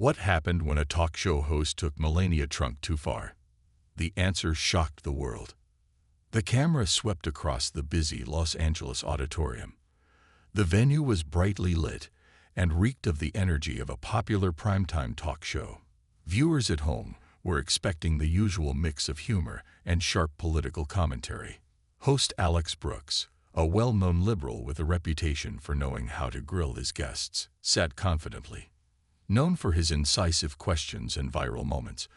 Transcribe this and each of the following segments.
What happened when a talk show host took Melania Trump too far? The answer shocked the world. The camera swept across the busy Los Angeles auditorium. The venue was brightly lit and reeked of the energy of a popular primetime talk show. Viewers at home were expecting the usual mix of humor and sharp political commentary. Host Alex Brooks, a well-known liberal with a reputation for knowing how to grill his guests, sat confidently. Known for his incisive questions and viral moments,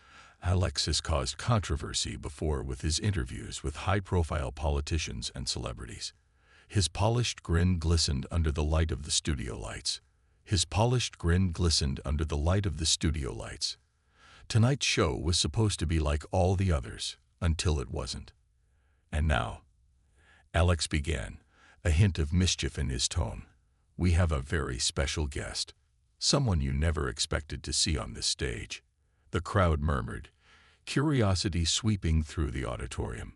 Alex has caused controversy before with his interviews with high-profile politicians and celebrities. His polished grin glistened under the light of the studio lights. Tonight's show was supposed to be like all the others, until it wasn't. And now, Alex began, a hint of mischief in his tone. We have a very special guest. Someone you never expected to see on this stage. The crowd murmured, curiosity sweeping through the auditorium.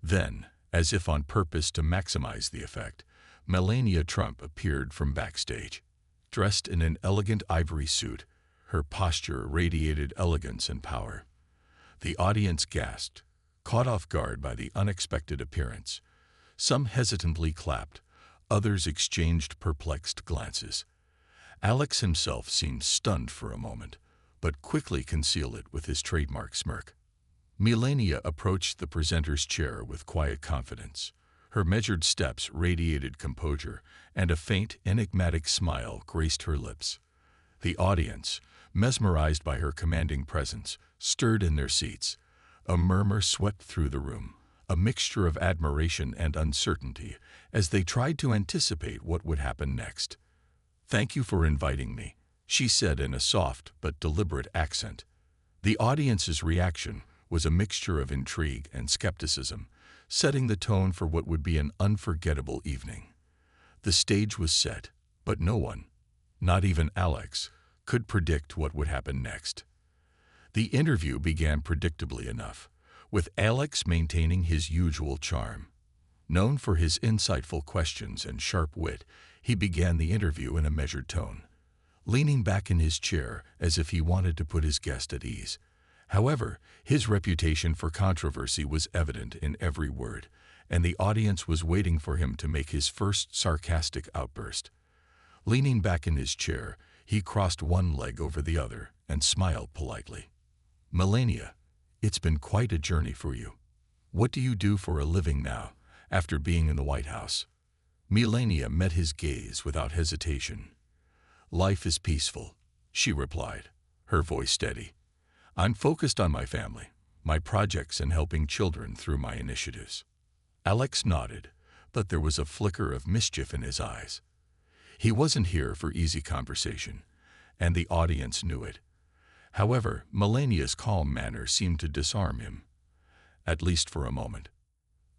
Then, as if on purpose to maximize the effect, Melania Trump appeared from backstage. Dressed in an elegant ivory suit, her posture radiated elegance and power. The audience gasped, caught off guard by the unexpected appearance. Some hesitantly clapped, others exchanged perplexed glances. Alex himself seemed stunned for a moment, but quickly concealed it with his trademark smirk. Melania approached the presenter's chair with quiet confidence. Her measured steps radiated composure, and a faint, enigmatic smile graced her lips. The audience, mesmerized by her commanding presence, stirred in their seats. A murmur swept through the room, a mixture of admiration and uncertainty, as they tried to anticipate what would happen next. "Thank you for inviting me," she said in a soft but deliberate accent. The audience's reaction was a mixture of intrigue and skepticism, setting the tone for what would be an unforgettable evening. The stage was set, but no one, not even Alex, could predict what would happen next. The interview began predictably enough, with Alex maintaining his usual charm. Known for his insightful questions and sharp wit, he began the interview in a measured tone, leaning back in his chair as if he wanted to put his guest at ease. However, his reputation for controversy was evident in every word, and the audience was waiting for him to make his first sarcastic outburst. Leaning back in his chair, he crossed one leg over the other and smiled politely. "Melania, it's been quite a journey for you. What do you do for a living now, after being in the White House?" Melania met his gaze without hesitation. "Life is peaceful," she replied, her voice steady. "I'm focused on my family, my projects, and helping children through my initiatives." Alex nodded, but there was a flicker of mischief in his eyes. He wasn't here for easy conversation, and the audience knew it. However, Melania's calm manner seemed to disarm him, at least for a moment.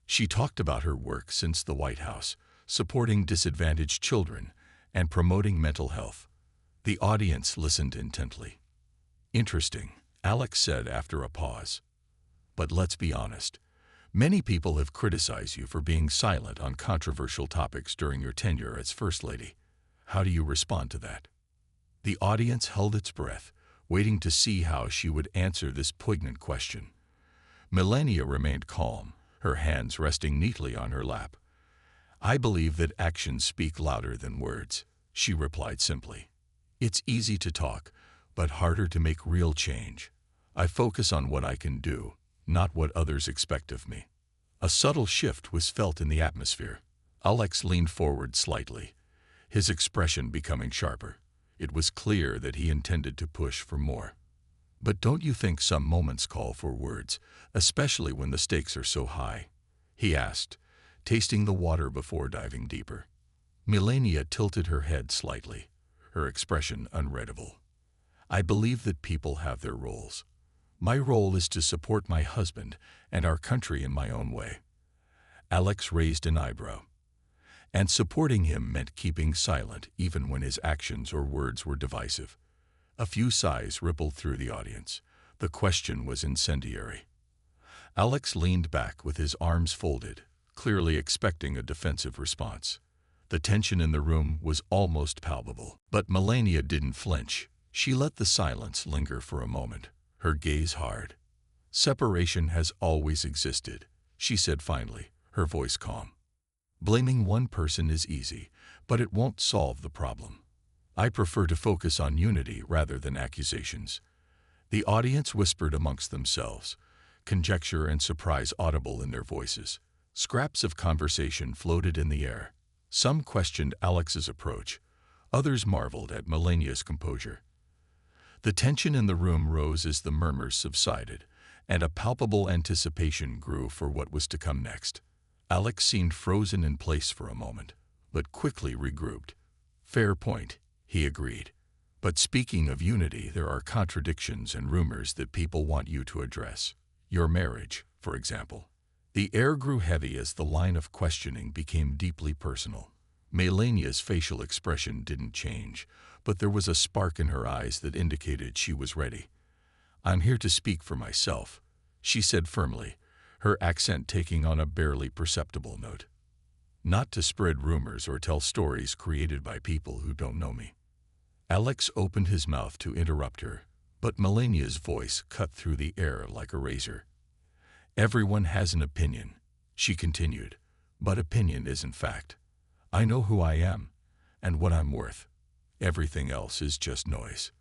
She talked about her work since the White House, supporting disadvantaged children and promoting mental health. The audience listened intently. "Interesting," Alex said after a pause. "But let's be honest. Many people have criticized you for being silent on controversial topics during your tenure as First Lady. How do you respond to that?" The audience held its breath, waiting to see how she would answer this poignant question. Melania remained calm, her hands resting neatly on her lap. "I believe that actions speak louder than words," she replied simply. "It's easy to talk, but harder to make real change. I focus on what I can do, not what others expect of me." A subtle shift was felt in the atmosphere. Alex leaned forward slightly, his expression becoming sharper. It was clear that he intended to push for more. "But don't you think some moments call for words, especially when the stakes are so high?" he asked, tasting the water before diving deeper. Melania tilted her head slightly, her expression unreadable. "I believe that people have their roles. My role is to support my husband and our country in my own way." Alex raised an eyebrow. And supporting him meant keeping silent even when his actions or words were divisive. A few sighs rippled through the audience. The question was incendiary. Alex leaned back with his arms folded, clearly expecting a defensive response. The tension in the room was almost palpable. But Melania didn't flinch. She let the silence linger for a moment, her gaze hard. Separation has always existed, she said finally, her voice calm. Blaming one person is easy, but it won't solve the problem. I prefer to focus on unity rather than accusations. The audience whispered amongst themselves, conjecture and surprise audible in their voices. Scraps of conversation floated in the air. Some questioned Alex's approach, others marveled at Melania's composure. The tension in the room rose as the murmurs subsided, and a palpable anticipation grew for what was to come next. Alex seemed frozen in place for a moment, but quickly regrouped. Fair point, he agreed. But speaking of unity, there are contradictions and rumors that people want you to address. Your marriage, for example. The air grew heavy as the line of questioning became deeply personal. Melania's facial expression didn't change, but there was a spark in her eyes that indicated she was ready. I'm here to speak for myself, she said firmly, her accent taking on a barely perceptible note. Not to spread rumors or tell stories created by people who don't know me. Alex opened his mouth to interrupt her, but Melania's voice cut through the air like a razor. Everyone has an opinion, she continued, but opinion isn't fact. I know who I am and what I'm worth. Everything else is just noise.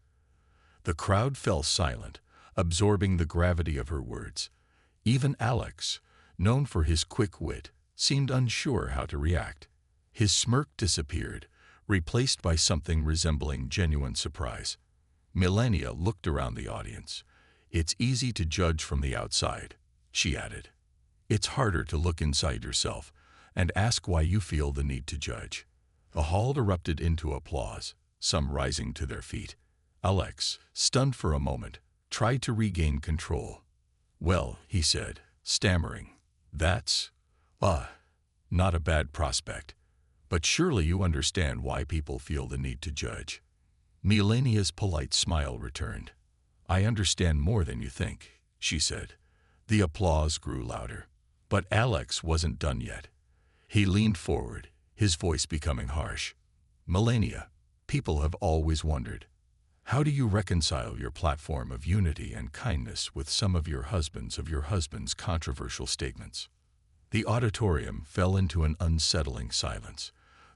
The crowd fell silent, absorbing the gravity of her words. Even Alex, known for his quick wit, seemed unsure how to react. His smirk disappeared, replaced by something resembling genuine surprise. Melania looked around the audience. It's easy to judge from the outside, she added. It's harder to look inside yourself and ask why you feel the need to judge. The hall erupted into applause, some rising to their feet. Alex, stunned for a moment, tried to regain control. Well, he said, stammering, that's, not a bad prospect. But surely you understand why people feel the need to judge. Melania's polite smile returned. I understand more than you think, she said. The applause grew louder. But Alex wasn't done yet. He leaned forward, his voice becoming harsh. Melania, people have always wondered, how do you reconcile your platform of unity and kindness with some of your husband's controversial statements? The auditorium fell into an unsettling silence.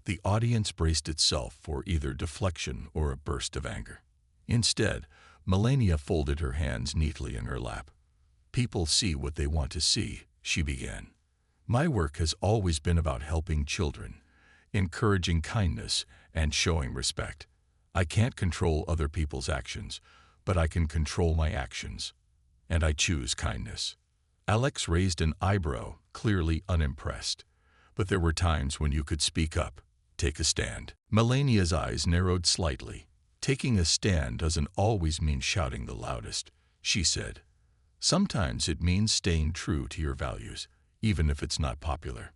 The audience braced itself for either deflection or a burst of anger. Instead, Melania folded her hands neatly in her lap. People see what they want to see, she began. My work has always been about helping children, encouraging kindness, and showing respect. I can't control other people's actions, but I can control my actions. And I choose kindness. Alex raised an eyebrow, clearly unimpressed. But there were times when you could speak up, take a stand. Melania's eyes narrowed slightly. Taking a stand doesn't always mean shouting the loudest, she said. Sometimes it means staying true to your values, even if it's not popular.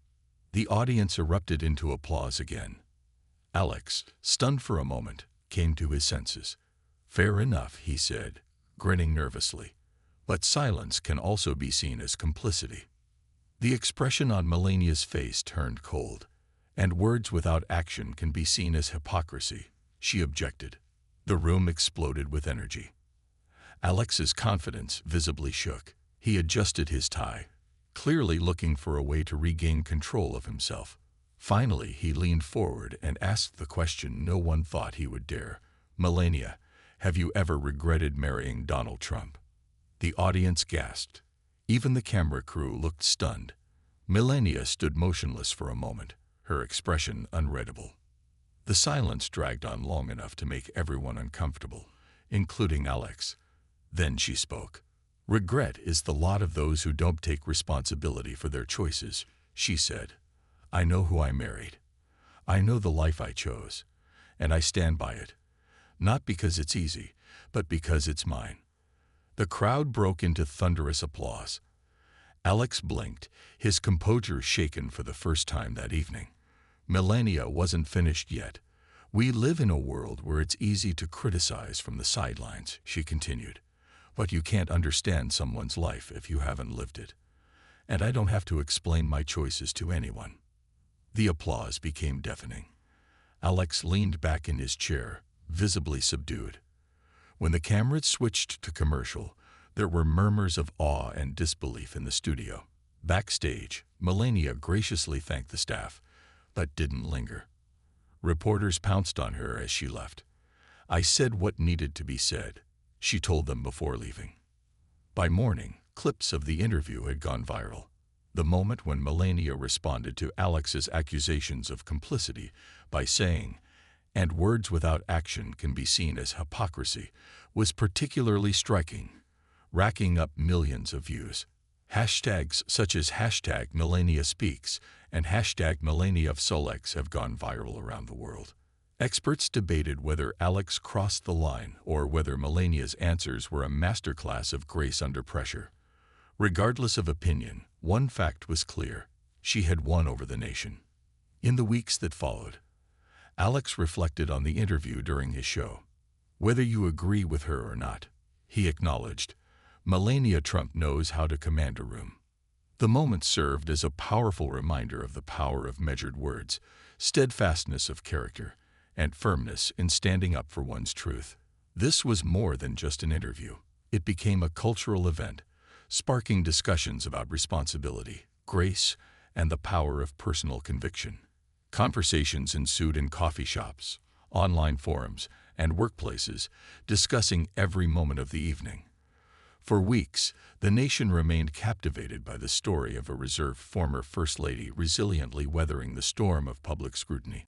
The audience erupted into applause again. Alex, stunned for a moment, came to his senses. Fair enough, he said, grinning nervously. But silence can also be seen as complicity. The expression on Melania's face turned cold, and words without action can be seen as hypocrisy, she objected. The room exploded with energy. Alex's confidence visibly shook. He adjusted his tie, clearly looking for a way to regain control of himself. Finally, he leaned forward and asked the question no one thought he would dare. Melania, have you ever regretted marrying Donald Trump? The audience gasped. Even the camera crew looked stunned. Melania stood motionless for a moment, her expression unreadable. The silence dragged on long enough to make everyone uncomfortable, including Alex. Then she spoke. Regret is the lot of those who don't take responsibility for their choices, she said. I know who I married. I know the life I chose, and I stand by it. Not because it's easy, but because it's mine. The crowd broke into thunderous applause. Alex blinked, his composure shaken for the first time that evening. Melania wasn't finished yet. We live in a world where it's easy to criticize from the sidelines, she continued. But you can't understand someone's life if you haven't lived it. And I don't have to explain my choices to anyone. The applause became deafening. Alex leaned back in his chair, visibly subdued. When the cameras switched to commercial, there were murmurs of awe and disbelief in the studio. Backstage, Melania graciously thanked the staff, but didn't linger. Reporters pounced on her as she left. "I said what needed to be said," she told them before leaving. By morning, clips of the interview had gone viral. The moment when Melania responded to Alex's accusations of complicity by saying, "And words without action can be seen as hypocrisy," was particularly striking, racking up millions of views. Hashtags such as hashtag Melania Speaks and hashtag Melania of Solex have gone viral around the world. Experts debated whether Alex crossed the line or whether Melania's answers were a masterclass of grace under pressure. Regardless of opinion, one fact was clear: she had won over the nation. In the weeks that followed, Alex reflected on the interview during his show. "Whether you agree with her or not," he acknowledged, "Melania Trump knows how to command a room." The moment served as a powerful reminder of the power of measured words, steadfastness of character, and firmness in standing up for one's truth. This was more than just an interview. It became a cultural event, sparking discussions about responsibility, grace, and the power of personal conviction. Conversations ensued in coffee shops, online forums, and workplaces, discussing every moment of the evening. For weeks, the nation remained captivated by the story of a reserved former First Lady resiliently weathering the storm of public scrutiny.